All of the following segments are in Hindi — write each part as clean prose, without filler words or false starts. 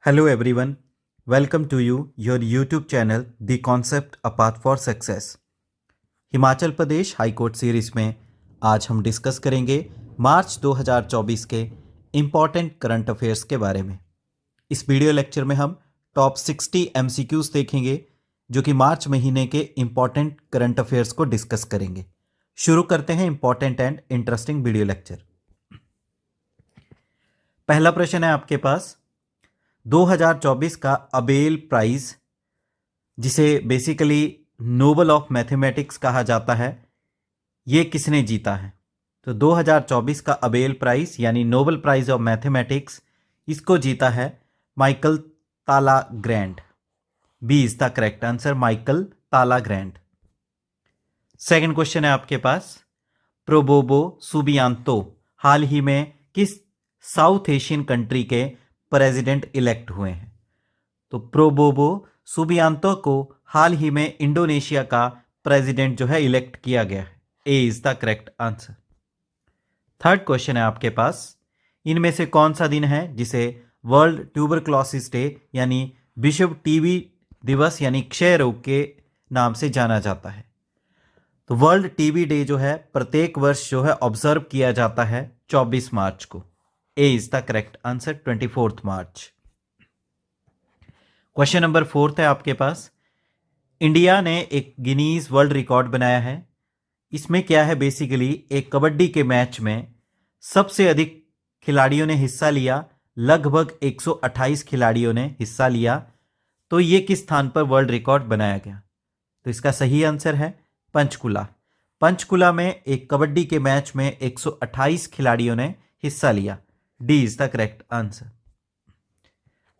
Hello everyone, welcome to your YouTube channel The Concept A Path for Success। Himachal Pradesh high court series में आज हम डिस्कस करेंगे मार्च 2024 के इम्पॉर्टेंट करंट अफेयर्स के बारे में। इस वीडियो लेक्चर में हम टॉप 60 MCQs देखेंगे जो कि मार्च महीने के इम्पॉर्टेंट करंट अफेयर्स को डिस्कस करेंगे। शुरू करते हैं important and interesting video lecture. पहला प्रश्न है आपके पास, 2024 का अबेल प्राइज, जिसे बेसिकली नोबल ऑफ मैथमेटिक्स कहा जाता है, ये किसने जीता है? तो 2024 का अबेल प्राइज यानी नोबल प्राइज ऑफ मैथमेटिक्स, इसको जीता है Michael Talagrand. B is the correct answer, Michael Talagrand. Second question है आपके पास, प्रोबोबो सुबियांतो हाल ही में किस साउथ एशियन कंट्री के प्रेसिडेंट इलेक्ट हुए हैं? तो प्रोबोबो सुबियांतो को हाल ही में इंडोनेशिया का प्रेसिडेंट जो है इलेक्ट किया गया है। A is the correct answer. Third question है आपके पास, इनमें से कौन सा दिन है जिसे वर्ल्ड ट्यूबरक्लोसिस डे यानी विश्व टीबी दिवस यानी क्षय रोग के नाम से जाना जाता है? तो वर्ल्ड टीबी डे जो है प्रत्येक वर्ष जो है ऑब्जर्व किया जाता है 24 मार्च को। A is the correct answer, 24 March. Question number 4 है आपके पास, इंडिया ने एक गिनीज वर्ल्ड रिकॉर्ड बनाया है। इसमें क्या है, बेसिकली एक कबड्डी के मैच में सबसे अधिक खिलाड़ियों ने हिस्सा लिया, लगभग 128 खिलाड़ियों ने हिस्सा लिया। तो ये किस स्थान पर वर्ल्ड रिकॉर्ड बनाया गया? तो इसका सही आंसर है पंचकुला। पंचकुला में एक कबड्डी के मैच में 128 खिलाड़ियों ने हिस्सा लिया। D is the correct answer.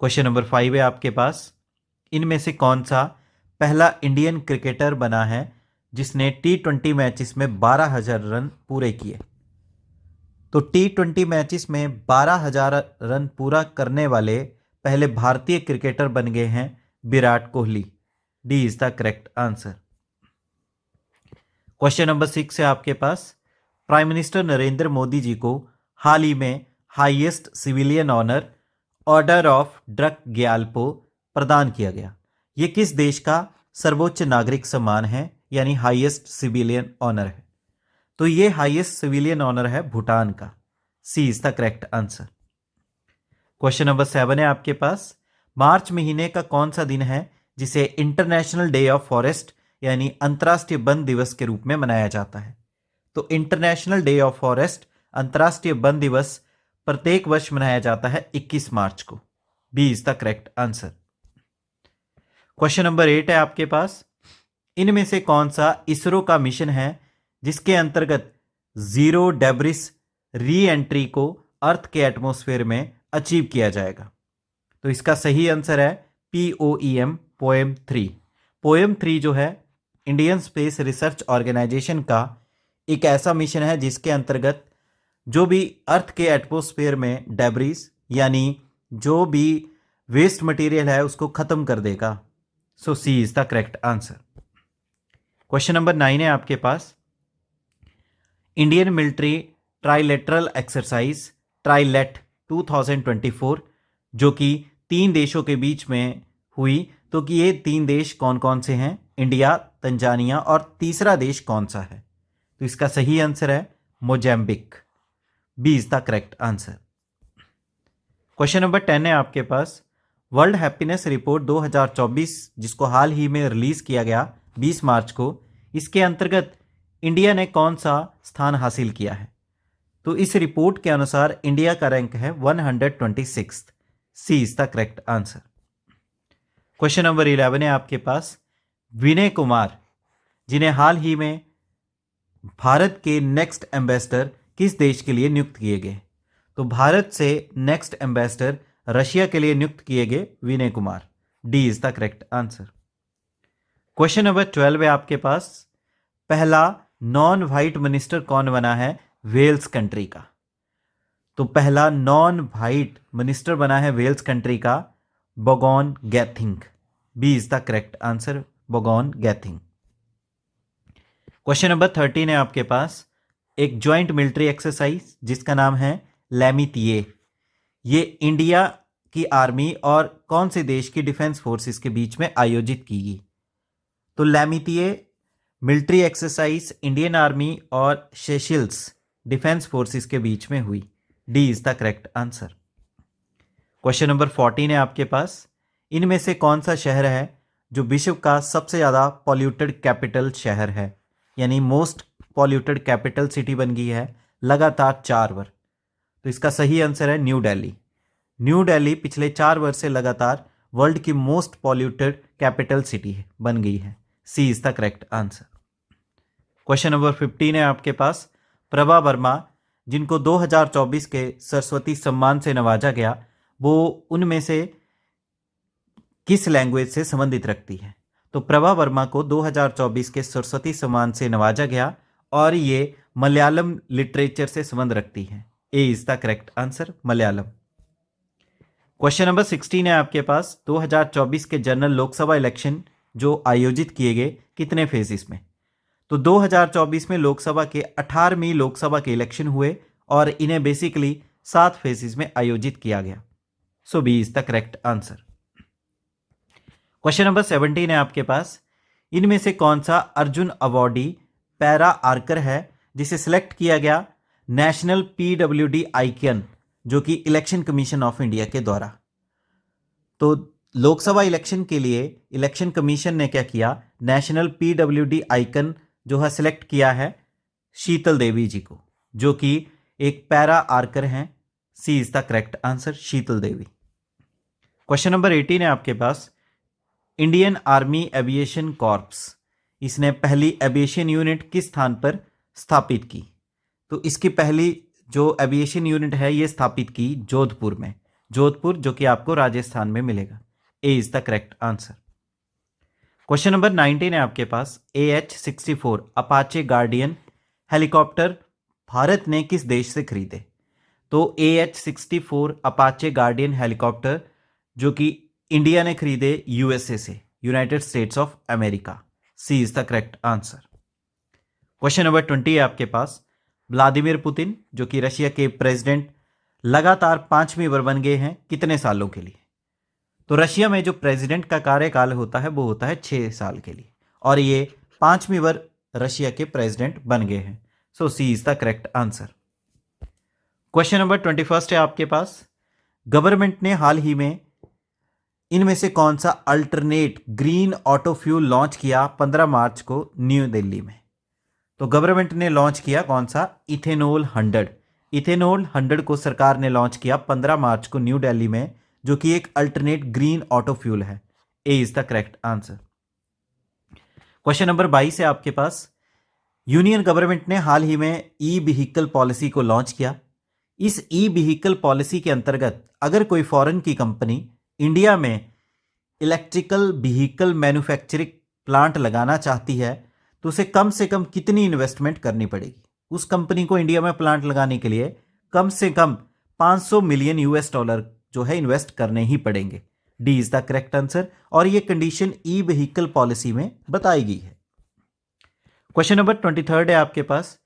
Question number 5 है आपके पास, इनमें से कौन सा पहला इंडियन क्रिकेटर बना है जिसने T20 मैचेस में 12,000 रन पूरे किए? तो T20 मैचेस में 12,000 रन पूरा करने वाले पहले भारतीय क्रिकेटर बन गए हैं Virat Kohli. D is the correct answer. Question number 6 है आपके पास, प्राइम मिनिस्टर नरेंद्र मोदी जी को हाल ही में highest civilian honour order of Druk Gyalpo प्रदान किया गया। यह किस देश का सर्वोच्च नागरिक सम्मान है यानी हाईएस्ट सिविलियन ऑनर है? तो यह हाईएस्ट सिविलियन ऑनर है भूटान का। C is the correct answer. Question number 7 है आपके पास, मार्च महीने का कौन सा दिन है जिसे इंटरनेशनल डे ऑफ फॉरेस्ट यानी अंतर्राष्ट्रीय वन दिवस के रूप में मनाया जाता है? तो इंटरनेशनल डे ऑफ फॉरेस्ट अंतर्राष्ट्रीय वन दिवस प्रत्येक वर्ष मनाया जाता है 21 मार्च को। B is the correct answer. Question number 8 है आपके पास, इनमें से कौन सा इसरो का मिशन है जिसके अंतर्गत जीरो डेब्रिस री एंट्री को अर्थ के एटमॉस्फेयर में अचीव किया जाएगा? तो इसका सही आंसर है POEM, पोएम 3। पोएम 3 जो है इंडियन स्पेस रिसर्च ऑर्गेनाइजेशन का एक ऐसा मिशन है जिसके अंतर्गत जो भी अर्थ के एटमॉस्फेयर में डेब्रिस यानी जो भी वेस्ट मटेरियल है उसको खत्म कर देगा। So C is the correct answer. Question number 9 है आपके पास, Indian military trilateral exercise Trilat 2024 जो कि 3 देशों के बीच में हुई, तो कि ये 3 देश कौन कौन से हैं? इंडिया, तंजानिया और तीसरा देश कौन सा है? तो इसका सही आंसर है Mozambique. B is the correct answer. Question number 10 है आपके पास, वर्ल्ड हैप्पीनेस रिपोर्ट 2024 जिसको हाल ही में रिलीज किया गया 20 मार्च को, इसके अंतर्गत इंडिया ने कौन सा स्थान हासिल किया है? तो इस रिपोर्ट के अनुसार इंडिया का रैंक है 126। C is the correct answer. Question number 11 है आपके पास, विनय कुमार जिन्हें हाल ही में भारत के नेक्स्ट एम्बेसडर किस देश के लिए नियुक्त किए गए? तो भारत से नेक्स्ट एम्बेसडर रशिया के लिए नियुक्त किए गए Vinay Kumar. D is the correct answer. Question number 12 है आपके पास, पहला नॉन वाइट मिनिस्टर कौन बना है वेल्स कंट्री का? तो पहला नॉन वाइट मिनिस्टर बना है वेल्स कंट्री का बोगोन गैथिंग। B is the correct answer, बोगोन गैथिंग। क्वेश्चन नंबर 13 है आपके पास, एक ज्वाइंट मिलिट्री एक्सरसाइज जिसका नाम है लैमितिये, ये इंडिया की आर्मी और कौन से देश की डिफेंस फोर्सेस के बीच में आयोजित की गई? तो लैमितिए मिलिट्री एक्सरसाइज इंडियन आर्मी और सेशल्स डिफेंस फोर्सेस के बीच में हुई। D is the correct answer. Question number 14 है आपके पास। इनमें से कौन सा शहर है जो विश्व का सबसे ज़्यादा पॉल्यूटेड कैपिटल शहर है, यानी मोस्ट पॉल्यूटेड कैपिटल सिटी बन गई है लगातार 4 बार? तो इसका सही आंसर है न्यू दिल्ली। न्यू दिल्ली पिछले 4 वर्ष से लगातार वर्ल्ड की मोस्ट पॉल्यूटेड कैपिटल सिटी बन गई है। C is the correct answer. Question number 15 है आपके पास। प्रभा वर्मा, जिनको 2024 के सरस्वती सम्मान से नवाजा गया, वो उनमें से किस लैंग्वेज से संबंधित रखती है? तो प्रभा वर्मा को 2024 के सरस्वती सम्मान से नवाजा गया और ये मलयालम लिटरेचर से संबंध रखती है। A is the correct answer, Malayalam. Question number 16 है आपके पास। 2024 के जनरल लोकसभा इलेक्शन जो आयोजित किए गए कितने फेजेस में? तो 2024 में लोकसभा के 18वीं लोकसभा के इलेक्शन हुए और इन्हें बेसिकली 7 फेजेस में आयोजित किया गया। So B is the correct answer. Question number 17 है आपके पास। इनमें से कौन सा अर्जुन अवॉर्डी पैरा आर्कर है जिसे सिलेक्ट किया गया नेशनल पीडब्ल्यूडी आइकन, जो कि इलेक्शन कमीशन ऑफ इंडिया के द्वारा? तो लोकसभा इलेक्शन के लिए इलेक्शन कमीशन ने क्या किया, नेशनल पीडब्ल्यूडी आइकन जो है सिलेक्ट किया है शीतल देवी जी को, जो कि एक पैरा आर्कर हैं। C is the correct answer, Sheetal Devi. Question number 18 है आपके पास। इंडियन आर्मी एविएशन कॉर्प्स, इसने पहली एविएशन यूनिट किस स्थान पर स्थापित की? तो इसकी पहली जो एविएशन यूनिट है ये स्थापित की जोधपुर में, जोधपुर जो कि आपको राजस्थान में मिलेगा। A is the correct answer. Question number 19 है आपके पास। AH-64 Apache guardian helicopter Bharat ने किस देश से खरीदे? तो AH-64 अपाचे गार्डियन हेलीकॉप्टर जो कि इंडिया ने खरीदे USA से, United States of America. C is the correct answer. Question number 20 है आपके पास। व्लादिमीर पुतिन जो कि रशिया के प्रेसिडेंट लगातार 5वीं बार बन गए हैं, कितने सालों के लिए? तो रशिया में जो प्रेसिडेंट का कार्यकाल होता है वो होता है 6 साल के लिए, और ये 5वीं बार रशिया के प्रेसिडेंट बन गए हैं। So C is the correct answer. Question number 21 है आपके पास। गवर्नमेंट ने हाल ही में इनमें से कौन सा alternate green auto fuel launch किया 15 मार्च को न्यू दिल्ली में? तो गवर्नमेंट ने लॉन्च किया कौन सा? इथेनॉल 100। इथेनॉल 100 को सरकार ने लॉन्च किया 15 मार्च को न्यू दिल्ली में, जो कि एक अल्टरनेट ग्रीन ऑटो फ्यूल है। A is the correct answer. Question number 22 है आपके पास। यूनियन गवर्नमेंट ने हाल ही में ई व्हीकल पॉलिसी को लॉन्च किया। इस ई व्हीकल पॉलिसी के अंतर्गत अगर कोई फॉरेन की कंपनी इंडिया में इलेक्ट्रिकल व्हीकल मैन्युफैक्चरिंग प्लांट लगाना चाहती है तो उसे कम से कम कितनी इन्वेस्टमेंट करनी पड़ेगी? उस कंपनी को इंडिया में प्लांट लगाने के लिए कम से कम 500 मिलियन US डॉलर जो है इन्वेस्ट करने ही पड़ेंगे। D is the correct answer, और ये कंडीशन ई व्हीकल पॉलिसी में बताई गई है। क्वेश्चन नंबर 23 है आपके पास।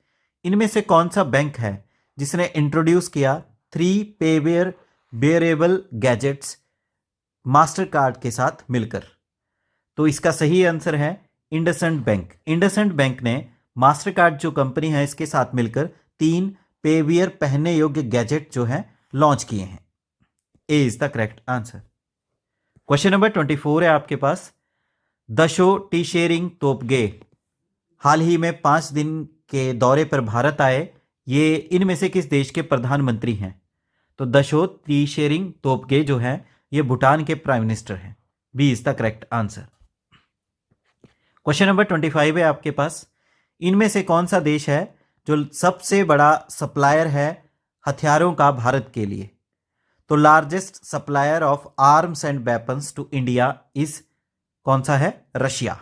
इनमें से कौन सा बैंक है जिसने इंट्रोड्यूस किया 3 पेवेयर बेयरेबल गैजेट्स मास्टर कार्ड के साथ मिलकर? तो इसका सही आंसर है इंडसइंड बैंक। इंडसइंड बैंक ने मास्टर कार्ड जो कंपनी है इसके साथ मिलकर 3 पेवियर पहनने योग्य गैजेट जो है लॉन्च किए हैं। A is the correct answer. Question number 24 है आपके पास। दशो टीशेरिंग तोपगे हाल ही में 5 दिन के दौरे पर भारत आए। ये इनमें से किस देश के प्रधानमंत्री हैं? तो दशो टीशेरिंग तोपगे जो है ये भूटान के प्राइम मिनिस्टर हैं। B is the correct answer. Question number 25 है आपके पास। इनमें से कौन सा देश है जो सबसे बड़ा सप्लायर है हथियारों का भारत के लिए? तो largest supplier of arms and weapons to India is कौन सा है? Russia.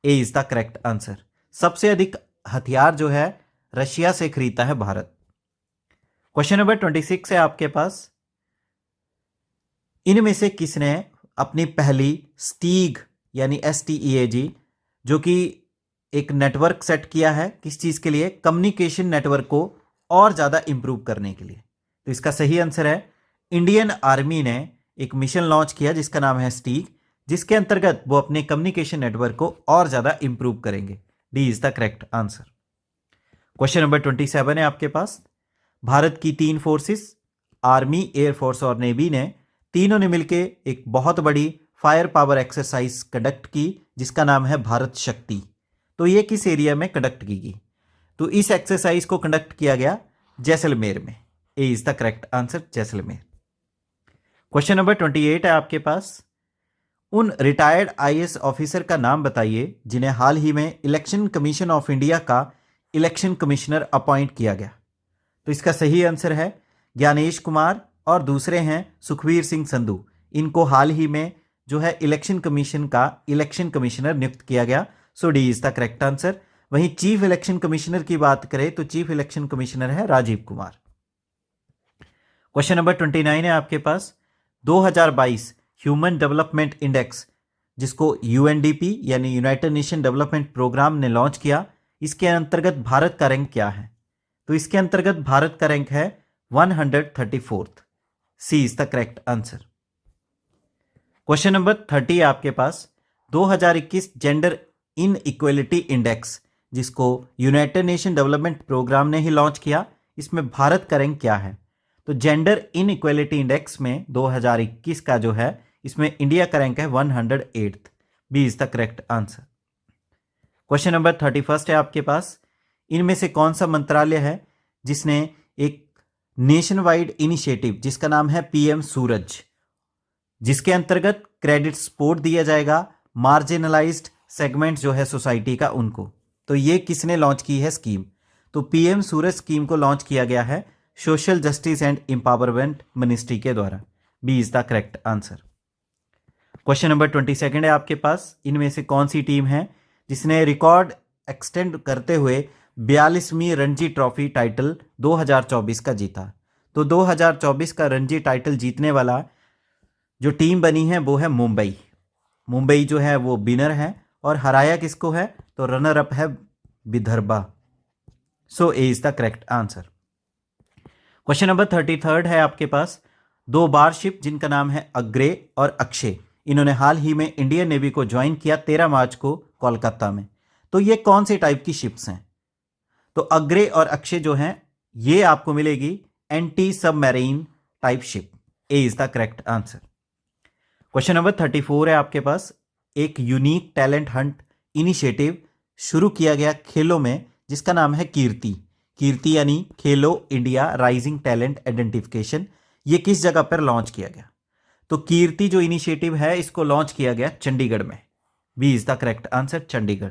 A is the correct answer. सबसे अधिक हथियार जो है रशिया से खरीदता है भारत। क्वेश्चन नंबर 26 है आपके पास। इनमें से किसने अपनी पहली स्टीग यानी STEAG जो कि एक नेटवर्क सेट किया है, किस चीज के लिए? कम्युनिकेशन नेटवर्क को और ज्यादा इंप्रूव करने के लिए। तो इसका सही आंसर है इंडियन आर्मी ने एक मिशन लॉन्च किया जिसका नाम है स्टीग, जिसके अंतर्गत वो अपने कम्युनिकेशन नेटवर्क को और ज़्यादा इंप्रूव करेंगे। D is the correct answer. Question number 27 है आपके पास। भारत की 3 फोर्सेस, आर्मी, एयरफोर्स और नेवी ने तीनों ने मिलकर एक बहुत बड़ी फायर पावर एक्सरसाइज कंडक्ट की जिसका नाम है भारत शक्ति। तो ये किस एरिया में कंडक्ट की गई? तो इस एक्सरसाइज को कंडक्ट किया गया जैसलमेर में। A is the correct answer, Jaisalmer. Question number 28 है आपके पास। उन रिटायर्ड आईएएस ऑफिसर का नाम बताइए जिन्हें हाल ही में इलेक्शन कमीशन ऑफ इंडिया का इलेक्शन कमिश्नर अपॉइंट किया गया। तो इसका सही आंसर है ज्ञानेश कुमार और दूसरे हैं सुखबीर सिंह संधू। इनको हाल ही में जो है इलेक्शन कमीशन का इलेक्शन कमिश्नर नियुक्त किया गया। So D is the correct answer. वहीं चीफ इलेक्शन कमिश्नर की बात करें तो चीफ इलेक्शन कमिश्नर है राजीव कुमार। क्वेश्चन नंबर 29 है आपके पास। 2022 ह्यूमन डेवलपमेंट इंडेक्स, जिसको यूएनडीपी यानी यूनाइटेड नेशन डेवलपमेंट प्रोग्राम ने लॉन्च किया, इसके अंतर्गत भारत का रैंक क्या है? तो इसके अंतर्गत भारत का रैंक है 134th। C is the correct answer. Question number 30 है आपके पास। 2021 जेंडर इन इक्वलिटी इंडेक्स, जिसको यूनाइटेड नेशन डेवलपमेंट प्रोग्राम ने ही लॉन्च किया, इसमें भारत का रैंक क्या है? तो जेंडर इन इक्वलिटी इंडेक्स में 2021 का जो है इसमें इंडिया का रैंक है 108th। B is the correct answer. Question number 31 है आपके पास। इनमें से कौन सा मंत्रालय है जिसने एक नेशन वाइड इनिशिएटिव जिसका नाम है पीएम सूरज, जिसके अंतर्गत क्रेडिट सपोर्ट दिया जाएगा मार्जिनलाइज्ड सेगमेंट जो है सोसाइटी का उनको? तो ये किसने लॉन्च की है स्कीम? तो पीएम सूरज स्कीम को लॉन्च किया गया है social justice and empowerment ministry के द्वारा। B is the correct answer. Question number 22 है आपके पास। इनमें से कौन सी टीम है जिसने रिकॉर्ड एक्सटेंड करते हुए 42वीं रणजी ट्रॉफी टाइटल 2024 का जीता? तो 2024 का रणजी टाइटल जीतने वाला जो टीम बनी है वो है मुंबई। मुंबई जो है वो विनर है और हराया किसको है? तो रनर अप है Vidarbha. So A is the correct answer. Question number 33 है आपके पास। 2 वारशिप जिनका नाम है अग्रे और अक्षय, इन्होंने हाल ही में इंडियन नेवी को ज्वाइन किया 13 मार्च को कोलकाता में। तो ये कौन से टाइप की शिप्स हैं? तो अग्रे और अक्षय जो हैं ये आपको मिलेगी anti submarine type ship. A is the correct answer. Question number 34 है आपके पास। एक यूनिक टैलेंट हंट इनिशिएटिव शुरू किया गया खेलों में जिसका नाम है कीर्ति। कीर्ति यानी खेलो इंडिया राइजिंग टैलेंट आइडेंटिफिकेशन। ये किस जगह पर लॉन्च किया गया? तो कीर्ति जो इनिशिएटिव है इसको लॉन्च किया गया चंडीगढ़ में। B is the correct answer, Chandigarh.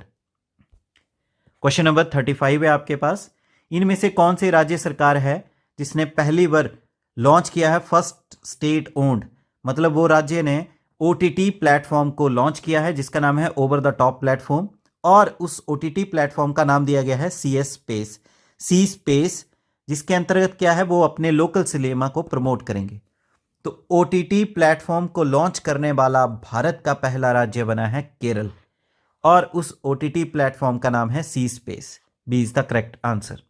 Question number 35 है आपके पास। इनमें से कौन सी राज्य सरकार है जिसने पहली बार लॉन्च किया है फर्स्ट स्टेट ओन्ड, मतलब वो राज्य ने ओटीटी प्लेटफॉर्म को लॉन्च किया है जिसका नाम है ओवर द टॉप प्लेटफॉर्म, और उस ओटीटी प्लेटफॉर्म का नाम दिया गया है सी स्पेस, जिसके अंतर्गत क्या है वो अपने लोकल सिनेमा को प्रमोट करेंगे। तो ओटीटी प्लेटफॉर्म को लॉन्च करने वाला भारत का पहला राज्य बना है केरल, और उस ओटीटी प्लेटफॉर्म का नाम है C space. B is the correct answer.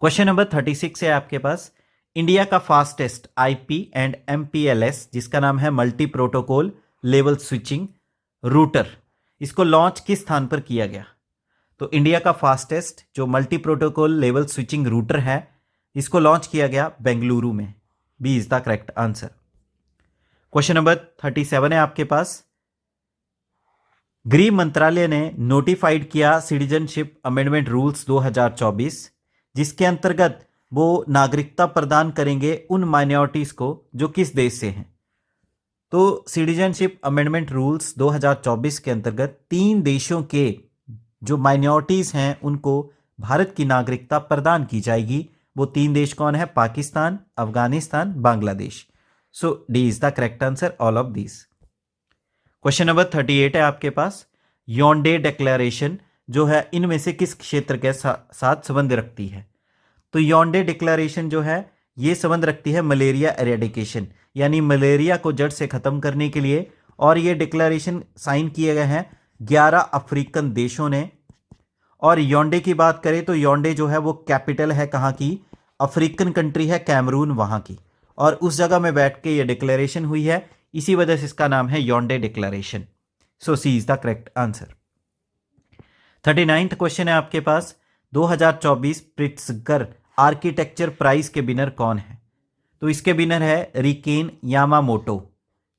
Question number 36 है आपके पास। इंडिया का फास्टेस्ट आईपी एंड एमपीएलएस जिसका नाम है multi protocol level switching router, इसको लॉन्च किस स्थान पर किया गया? तो इंडिया का फास्टेस्ट जो multi protocol level switching router है इसको लॉन्च किया गया बेंगलुरु में। B is the correct answer. Question number 37 है आपके पास। गृह मंत्रालय ने नोटिफाइड किया सिटीजनशिप अमेंडमेंट रूल्स 2024, जिसके अंतर्गत वो नागरिकता प्रदान करेंगे उन माइनॉरिटीज को जो किस देश से हैं। तो सिटीजनशिप अमेंडमेंट रूल्स 2024 के अंतर्गत 3 देशों के जो माइनॉरिटीज हैं उनको भारत की नागरिकता प्रदान की जाएगी। वो 3 देश कौन है? Pakistan, Afghanistan, Bangladesh. So D is the correct answer, all of these. Question number 38 है आपके पास। योंडे डिक्लेरेशन जो है इनमें से किस क्षेत्र के साथ संबंध रखती है? तो योंडे डिक्लेरेशन जो है ये संबंध रखती है मलेरिया एरेडिकेशन, यानी मलेरिया को जड़ से खत्म करने के लिए, और ये डिक्लेरेशन साइन किए गए हैं 11 अफ्रीकन देशों ने। और योंडे की बात करें तो योंडे जो है वो कैपिटल है कहाँ की? अफ्रीकन कंट्री है कैमरून वहाँ की। और उस जगह में बैठ के ये डिक्लेरेशन हुई है, इसी वजह से इसका नाम है Yaounde declaration. So C is the correct answer. 39th question है आपके पास, 2024 प्रिट्जकर आर्किटेक्चर प्राइज के विनर कौन है? तो इसके विनर है रिकेन यामामोटो,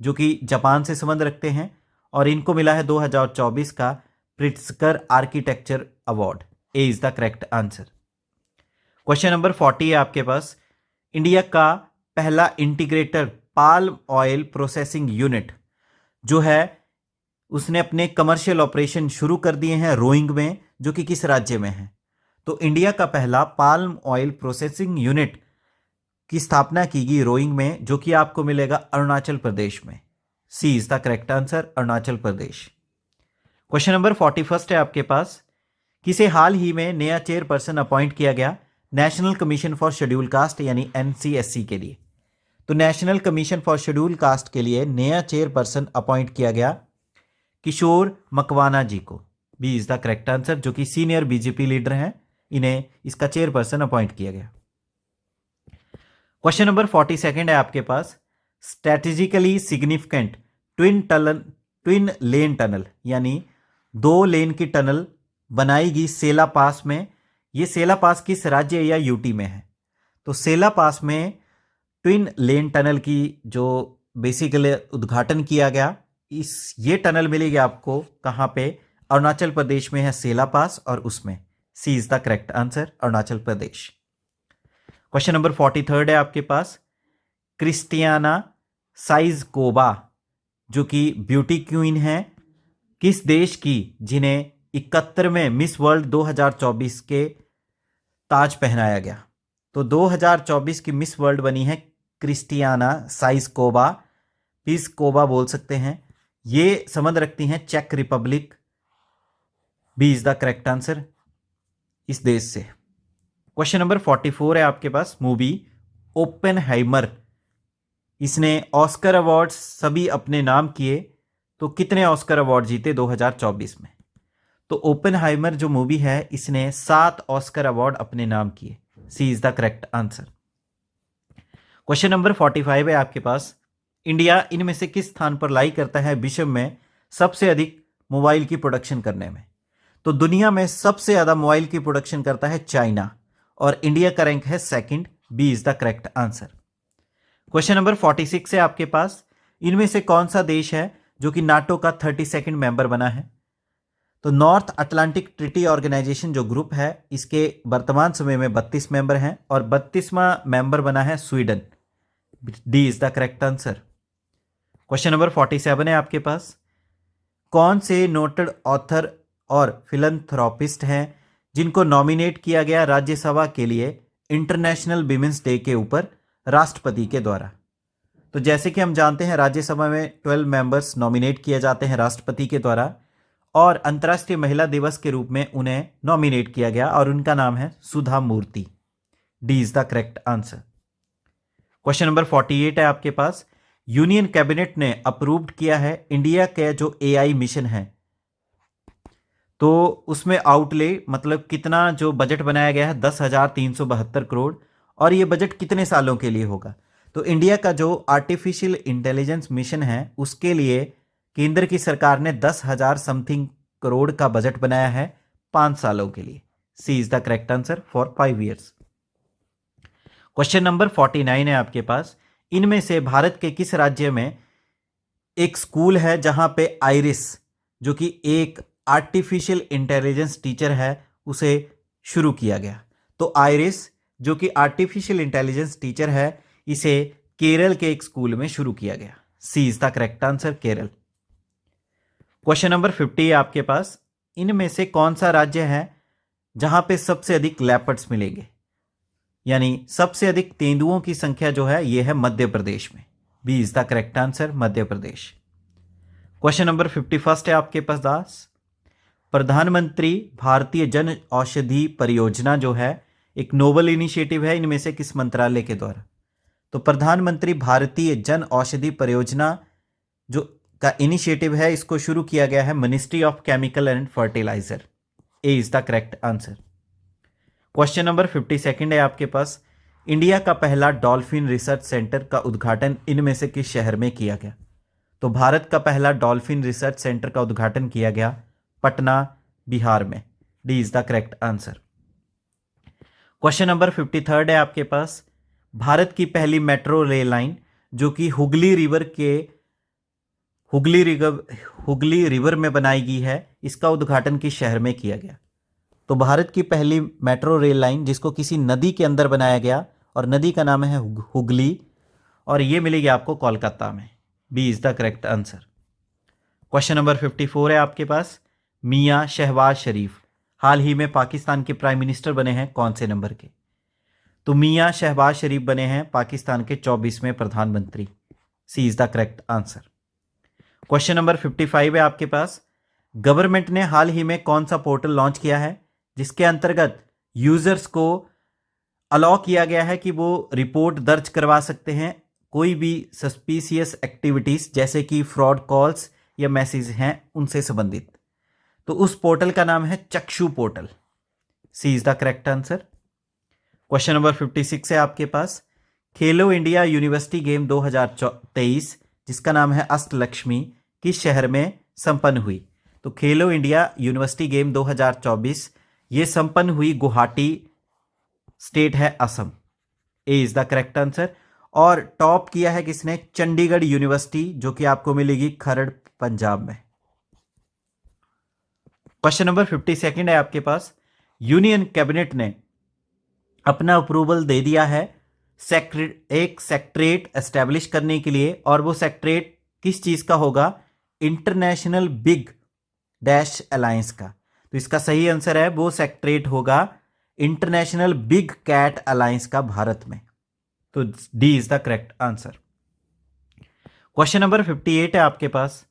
जो कि जापान से संबंध रखते हैं, और इनको मिला है 2024 का Pritzker architecture award. A is the correct answer. Question number 40 है आपके पास, इंडिया का पहला integrated palm oil processing unit जो है उसने अपने कमर्शियल ऑपरेशन शुरू कर दिए हैं रोइंग में, जो कि किस राज्य में है? तो इंडिया का पहला पाल्म ऑयल प्रोसेसिंग यूनिट की स्थापना की गई रोइंग में, जो कि आपको मिलेगा अरुणाचल प्रदेश में। C is the correct answer, Arunachal Pradesh. Question number 41 है आपके पास, किसे हाल ही में नया चेयरपर्सन अपॉइंट किया गया national commission for schedule caste यानी एनसीएससी के लिए? तो national commission for schedule caste के लिए नया चेयरपर्सन अपॉइंट किया गया किशोर मकवाना जी को। B is the correct answer, जो कि सीनियर बीजेपी लीडर हैं, इन्हें इसका चेयरपर्सन अपॉइंट किया गया। क्वेश्चन नंबर 42 है आपके पास, स्ट्रेटेजिकली सिग्निफिकेंट ट्विन लेन टनल यानी 2 लेन की टनल बनाई गई सेला पास में। ये सेला पास किस राज्य या यूटी में है? तो सेला पास में ट्विन लेन टनल की जो बेसिकली उद्घाटन किया गया, ये टनल मिलेगी आपको कहाँ पे? अरुणाचल प्रदेश में है सेला पास, और उसमें C is the correct answer, Arunachal Pradesh. Question number 43 है आपके पास, क्रिस्टियाना साइजकोवा जो कि ब्यूटी क्वीन है, किस देश की, जिन्हें 71वें मिस वर्ल्ड 2024 के ताज पहनाया गया? तो 2024 की मिस वर्ल्ड बनी है क्रिस्टियाना साइजकोवा, पिस्कोवा बोल सकते हैं। ये संबंध रखती हैं चेक Republic. B is the correct answer, इस देश से। क्वेश्चन नंबर 44 है आपके पास, मूवी ओपेनहाइमर, इसने ऑस्कर अवार्ड सभी अपने नाम किए, तो कितने ऑस्कर अवार्ड जीते 2024 में? तो ओपेनहाइमर जो मूवी है इसने 7 ऑस्कर अवार्ड अपने नाम किए। C is the correct answer. Question number 45 है आपके पास, इंडिया इनमें से किस स्थान पर लाई करता है विश्व में सबसे अधिक मोबाइल की प्रोडक्शन करने में? तो दुनिया में सबसे ज्यादा मोबाइल की प्रोडक्शन करता है चाइना, और इंडिया का रैंक है second. B is the correct answer. Question number 46 है आपके पास, इनमें से कौन सा देश है जो कि नाटो का 32nd मेंबर बना है? तो नॉर्थ अटलांटिक ट्रीटी ऑर्गेनाइजेशन जो ग्रुप है, इसके वर्तमान समय में 32 मेंबर हैं, और 32वां मेंबर बना है Sweden. D is the correct answer. Question number 47 है आपके पास, कौन से नोटेड ऑथर और फिलंथ्रोपिस्ट हैं जिनको नॉमिनेट किया गया राज्यसभा के लिए इंटरनेशनल विमेंस डे के ऊपर राष्ट्रपति के द्वारा? तो जैसे कि हम जानते हैं राज्यसभा में 12 मेंबर्स नॉमिनेट किए जाते हैं राष्ट्रपति के द्वारा, और अंतर्राष्ट्रीय महिला दिवस के रूप में उन्हें नॉमिनेट किया गया, और उनका नाम है Sudha Murthy. D is the correct answer. Question number 48 है आपके पास, यूनियन कैबिनेट ने अप्रूव्ड किया है इंडिया के जो एआई मिशन है, तो उसमें आउटले मतलब कितना जो बजट बनाया गया है 10,372 करोड़, और ये बजट कितने सालों के लिए होगा? तो इंडिया का जो आर्टिफिशियल इंटेलिजेंस मिशन है उसके लिए केंद्र की सरकार ने 10,000 समथिंग करोड़ का बजट बनाया है 5 सालों के लिए। C is the correct answer for 5 years. Question number 49 है आपके पास, इनमें से भारत के किस राज्य में एक स्कूल है जहां पे आइरिस जो कि एक आर्टिफिशियल इंटेलिजेंस टीचर है उसे शुरू किया गया? तो आइरिस जो कि आर्टिफिशियल इंटेलिजेंस टीचर है, इसे केरल के एक स्कूल में शुरू किया गया। C is the correct answer, Kerala. Question number 50 है आपके पास, इनमें से कौन सा राज्य है जहां पे सबसे अधिक लेपर्ड्स मिलेंगे, यानी सबसे अधिक तेंदुओं की संख्या जो है यह है मध्य प्रदेश में। B is the correct answer, Madhya Pradesh. Question number 51 है आपके पास दास, प्रधानमंत्री भारतीय जन औषधि परियोजना जो है एक नोबल इनिशिएटिव है, इनमें से किस मंत्रालय के द्वारा? तो प्रधानमंत्री भारतीय जन औषधि परियोजना जो का इनिशिएटिव है, इसको शुरू किया गया है ministry of chemical and fertiliser. A is the correct answer. Question number 52 है आपके पास, इंडिया का पहला डॉल्फिन रिसर्च सेंटर का उद्घाटन इनमें से किस शहर में किया गया? तो भारत का पहला डॉल्फिन रिसर्च सेंटर का उद्घाटन किया गया पटना, बिहार में। D is the correct answer. Question number 53 है आपके पास। भारत की पहली मेट्रो रेल लाइन जो कि हुगली रिवर में बनाई गई है, इसका उद्घाटन किस शहर में किया गया? तो भारत की पहली मेट्रो रेल लाइन जिसको किसी नदी के अंदर बनाया गया और नदी का नाम है हुगली, और ये मिलेगी आपको कोलकाता में। B is the correct answer. Question number 54 है आपके पास। मियां शहबाज शरीफ हाल ही में पाकिस्तान के प्राइम मिनिस्टर बने हैं कौन से नंबर के? तो मियां शहबाज शरीफ बने हैं पाकिस्तान के 24वें प्रधानमंत्री। C is the correct answer. Question number 55 है आपके पास। गवर्नमेंट ने हाल ही में कौन सा पोर्टल लॉन्च किया है जिसके अंतर्गत यूजर्स को अलाउ किया गया है कि वो रिपोर्ट दर्ज करवा सकते हैं कोई भी सस्पिशियस एक्टिविटीज जैसे कि फ्रॉड कॉल्स या मैसेज हैं उनसे संबंधित? तो उस पोर्टल का नाम है Chakshu portal. C is the correct answer. Question number 56 है आपके पास। खेलो इंडिया यूनिवर्सिटी गेम 2023 जिसका नाम है अष्टलक्ष्मी किस शहर में संपन्न हुई? तो खेलो इंडिया यूनिवर्सिटी गेम 2024 ये संपन्न हुई गुवाहाटी, स्टेट है असम। ए इज द करेक्ट आंसर। और टॉप किया है किसने? चंडीगढ़ यूनिवर्सिटी जो कि आपको मिलेगी खरड़, पंजाब में। क्वेश्चन नंबर 52 है आपके पास। यूनियन कैबिनेट ने अपना अप्रूवल दे दिया है एक सेक्रेटरीट एस्टेब्लिश करने के लिए, और वो सेक्रेटरीट किस चीज का होगा? इंटरनेशनल बिग डैश अलायंस का। तो इसका सही आंसर है वो सेक्रेटरीट होगा इंटरनेशनल बिग कैट अलायंस का भारत में। तो D is the correct answer. Question number 58 है आपके पास।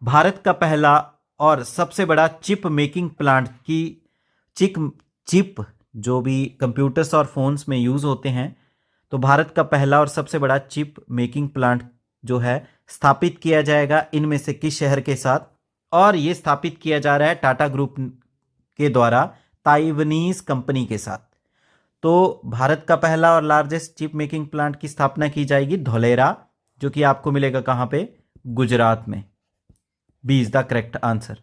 भारत का पहला और सबसे बड़ा चिप मेकिंग प्लांट की चिप जो भी कंप्यूटर्स और फोन्स में यूज होते हैं, तो भारत का पहला और सबसे बड़ा चिप मेकिंग प्लांट जो है स्थापित किया जाएगा इनमें से किस शहर के साथ? और ये स्थापित किया जा रहा है टाटा ग्रुप के द्वारा ताइवानीज कंपनी के साथ। तो भारत का पहला और लार्जेस्ट चिप मेकिंग प्लांट की स्थापना की जाएगी धोलेरा, जो कि आपको मिलेगा कहां पे? गुजरात में। B is the correct answer.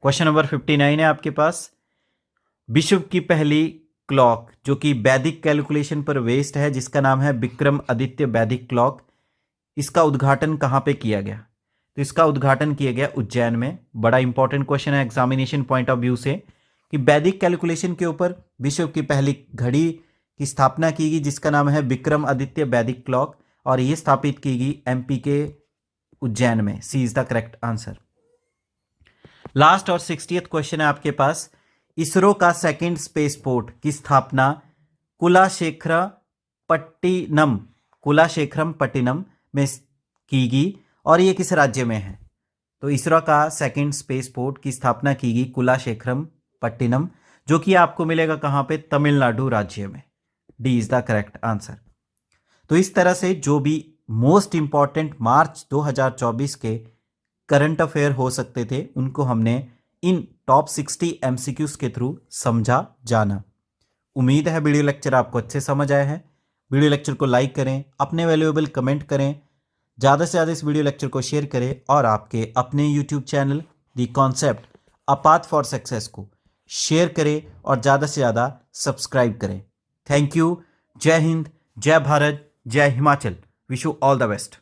Question number 59 है आपके पास। विश्व की पहली क्लॉक जो कि वैदिक कैलकुलेशन पर बेस्ड है जिसका नाम है विक्रम आदित्य वैदिक क्लॉक, इसका उद्घाटन कहां पे किया गया? तो इसका उद्घाटन किया गया उज्जैन में। बड़ा इंपॉर्टेंट क्वेश्चन है एग्जामिनेशन पॉइंट ऑफ व्यू से कि वैदिक कैलकुलेशन के ऊपर विश्व की पहली घड़ी की स्थापना की गई जिसका नाम है विक्रम आदित्य वैदिक क्लॉक, और ये स्थापित की गई एमपी के उज्जैन में। C is the correct answer. Last और 60th क्वेश्चन है आपके पास। इसरो का सेकंड स्पेसपोर्ट की स्थापना कुलाशेखरम पट्टिनम में की गई, और ये किस राज्य में है? तो इसरो का सेकंड स्पेसपोर्ट की स्थापना की गई कुलाशेखरम पट्टिनम, जो कि आपको मिलेगा कहां पे? तमिलनाडु राज्य में। D is the correct answer. तो इस तरह से जो भी मोस्ट इंपॉर्टेंट मार्च 2024 के करंट अफेयर हो सकते थे उनको हमने इन टॉप 60 एमसीक्यूज के थ्रू समझा जाना। उम्मीद है वीडियो लेक्चर आपको अच्छे समझ आया है। वीडियो लेक्चर को लाइक करें, अपने वैल्यूएबल कमेंट करें, ज़्यादा से ज़्यादा इस वीडियो लेक्चर को शेयर करें, और आपके अपने YouTube channel the concept a path for success को शेयर करें और ज़्यादा से ज़्यादा सब्सक्राइब करें। Thank you. जय हिंद, जय भारत, जय Himachal. Wish you all the best.